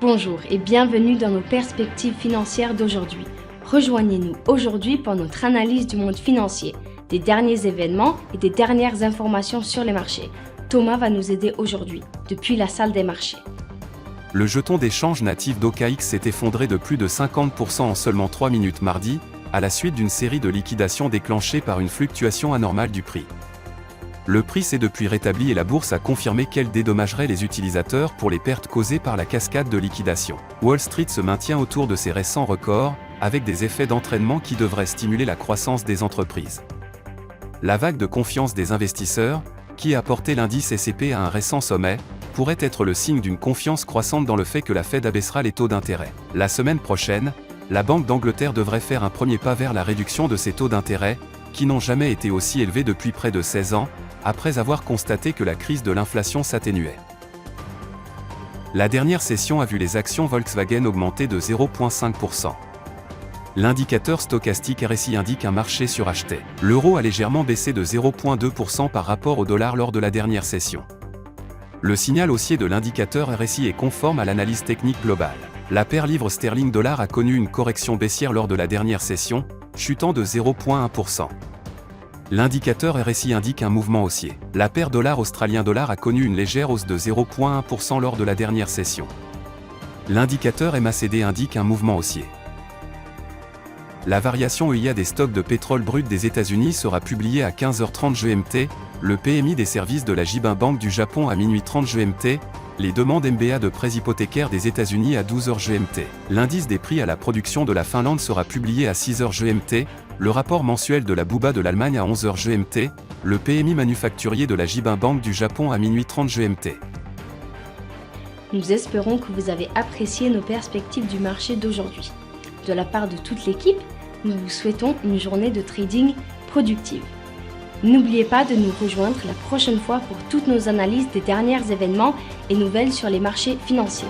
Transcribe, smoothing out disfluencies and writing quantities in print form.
Bonjour et bienvenue dans nos perspectives financières d'aujourd'hui. Rejoignez-nous aujourd'hui pour notre analyse du monde financier, des derniers événements et des dernières informations sur les marchés. Thomas va nous aider aujourd'hui, depuis la salle des marchés. Le jeton d'échange natif d'OKX s'est effondré de plus de 50% en seulement 3 minutes mardi, à la suite d'une série de liquidations déclenchées par une fluctuation anormale du prix. Le prix s'est depuis rétabli et la bourse a confirmé qu'elle dédommagerait les utilisateurs pour les pertes causées par la cascade de liquidation. Wall Street se maintient autour de ses récents records, avec des effets d'entraînement qui devraient stimuler la croissance des entreprises. La vague de confiance des investisseurs, qui a porté l'indice S&P à un récent sommet, pourrait être le signe d'une confiance croissante dans le fait que la Fed abaissera les taux d'intérêt. La semaine prochaine, la Banque d'Angleterre devrait faire un premier pas vers la réduction de ses taux d'intérêt, qui n'ont jamais été aussi élevés depuis près de 16 ans, après avoir constaté que la crise de l'inflation s'atténuait. La dernière session a vu les actions Volkswagen augmenter de 0,5%. L'indicateur stochastique RSI indique un marché suracheté. L'euro a légèrement baissé de 0,2% par rapport au dollar lors de la dernière session. Le signal haussier de l'indicateur RSI est conforme à l'analyse technique globale. La paire livre sterling-dollar a connu une correction baissière lors de la dernière session, chutant de 0,1%. L'indicateur RSI indique un mouvement haussier. La paire dollar australien-dollar a connu une légère hausse de 0,1% lors de la dernière session. L'indicateur MACD indique un mouvement haussier. La variation EIA des stocks de pétrole brut des États-Unis sera publiée à 15h30 GMT, le PMI des services de la Jibin Bank du Japon à minuit 30 GMT, les demandes MBA de prêts hypothécaires des États-Unis à 12h GMT. L'indice des prix à la production de la Finlande sera publié à 6h GMT, le rapport mensuel de la BUBA de l'Allemagne à 11h GMT, le PMI manufacturier de la Jibin Bank du Japon à minuit 30 GMT. Nous espérons que vous avez apprécié nos perspectives du marché d'aujourd'hui. De la part de toute l'équipe, nous vous souhaitons une journée de trading productive. N'oubliez pas de nous rejoindre la prochaine fois pour toutes nos analyses des derniers événements et nouvelles sur les marchés financiers.